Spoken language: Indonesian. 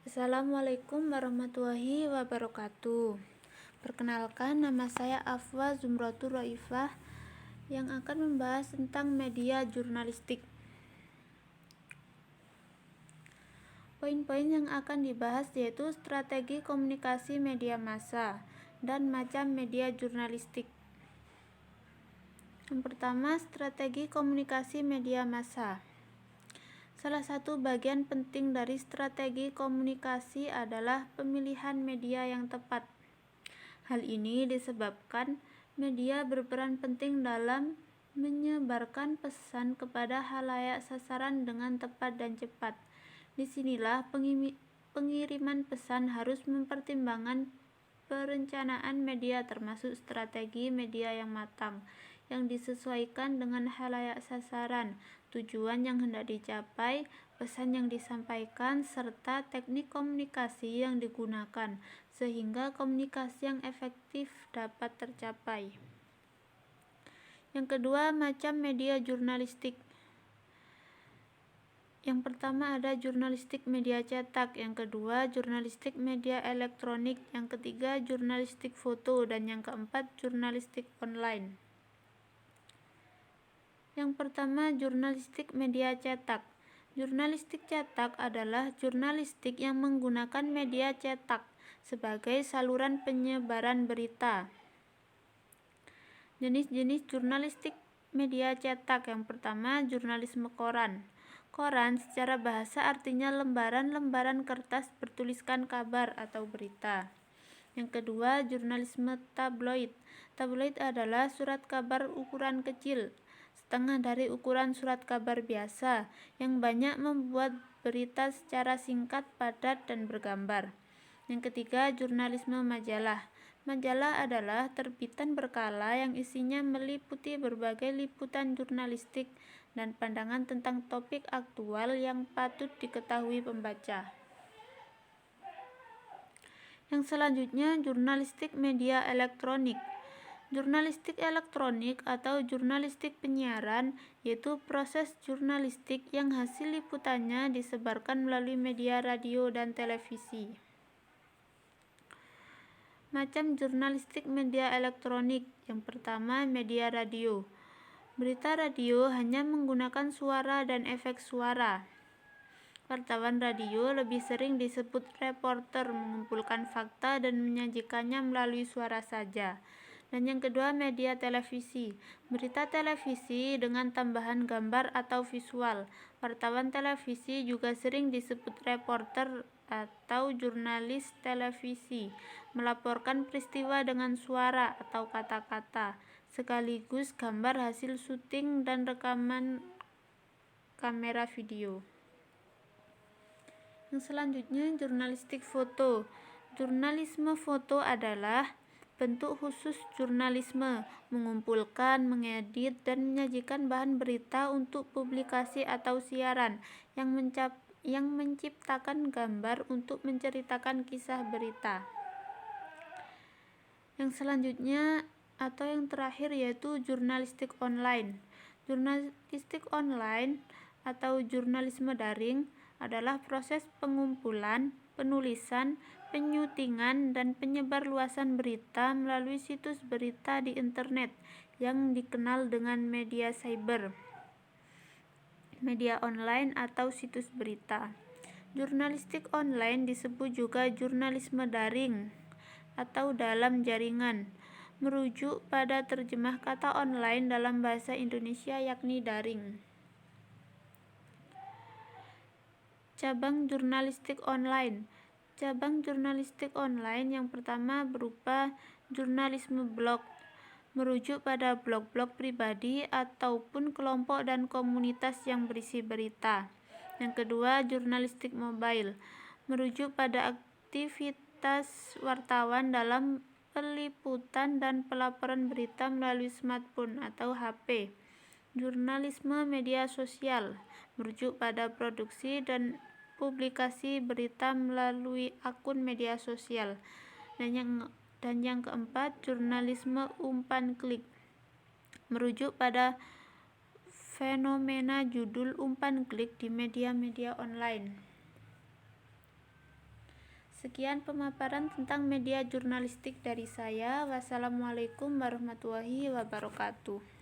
Assalamualaikum warahmatullahi wabarakatuh. Perkenalkan, nama saya Afwa Zumratul Raifah yang akan membahas tentang media jurnalistik. Poin-poin yang akan dibahas yaitu strategi komunikasi media massa dan macam media jurnalistik. Yang pertama, strategi komunikasi media massa. Salah satu bagian penting dari strategi komunikasi adalah pemilihan media yang tepat. Hal ini disebabkan media berperan penting dalam menyebarkan pesan kepada khalayak sasaran dengan tepat dan cepat. Disinilah pengiriman pesan harus mempertimbangkan perencanaan media termasuk strategi media yang matang, yang disesuaikan dengan khalayak sasaran, tujuan yang hendak dicapai, pesan yang disampaikan, serta teknik komunikasi yang digunakan, sehingga komunikasi yang efektif dapat tercapai. Yang kedua, macam media jurnalistik. Yang pertama ada jurnalistik media cetak, yang kedua jurnalistik media elektronik, yang ketiga jurnalistik foto, dan yang keempat jurnalistik online. Yang pertama, jurnalistik media cetak. Jurnalistik cetak adalah jurnalistik yang menggunakan media cetak sebagai saluran penyebaran berita. Jenis-jenis jurnalistik media cetak. Yang pertama, jurnalisme koran. Koran secara bahasa artinya lembaran-lembaran kertas bertuliskan kabar atau berita. Yang kedua, jurnalisme tabloid. Tabloid adalah surat kabar ukuran kecil, setengah dari ukuran surat kabar biasa, yang banyak membuat berita secara singkat, padat, dan bergambar. Yang ketiga, jurnalisme majalah. Majalah adalah terbitan berkala yang isinya meliputi berbagai liputan jurnalistik dan pandangan tentang topik aktual yang patut diketahui pembaca. Yang selanjutnya, jurnalistik media elektronik. Jurnalistik elektronik atau jurnalistik penyiaran yaitu proses jurnalistik yang hasil liputannya disebarkan melalui media radio dan televisi. Macam jurnalistik media elektronik. Yang pertama, media radio. Berita radio hanya menggunakan suara dan efek suara. Wartawan radio lebih sering disebut reporter, mengumpulkan fakta dan menyajikannya melalui suara saja. Dan yang kedua, media televisi. Berita televisi dengan tambahan gambar atau visual. Wartawan televisi juga sering disebut reporter atau jurnalis televisi, melaporkan peristiwa dengan suara atau kata-kata, sekaligus gambar hasil syuting dan rekaman kamera video. Yang selanjutnya, jurnalistik foto. Jurnalisme foto adalah bentuk khusus jurnalisme, mengumpulkan, mengedit, dan menyajikan bahan berita untuk publikasi atau siaran, yang menciptakan gambar untuk menceritakan kisah berita. Yang selanjutnya atau yang terakhir yaitu jurnalistik online. Jurnalistik online atau jurnalisme daring adalah proses pengumpulan, penulisan, penyutingan, dan penyebarluasan berita melalui situs berita di internet yang dikenal dengan media cyber, media online atau situs berita. Jurnalistik online disebut juga jurnalisme daring atau dalam jaringan, merujuk pada terjemah kata online dalam bahasa Indonesia yakni daring. Cabang jurnalistik online. Cabang jurnalistik online yang pertama berupa jurnalisme blog, merujuk pada blog-blog pribadi ataupun kelompok dan komunitas yang berisi berita. Yang kedua, jurnalistik mobile, merujuk pada aktivitas wartawan dalam peliputan dan pelaporan berita melalui smartphone atau HP. Jurnalisme media sosial, merujuk pada produksi dan publikasi berita melalui akun media sosial. Dan yang keempat, jurnalisme umpan klik, merujuk pada fenomena judul umpan klik di media-media online. Sekian pemaparan tentang media jurnalistik dari saya. Wassalamualaikum warahmatullahi wabarakatuh.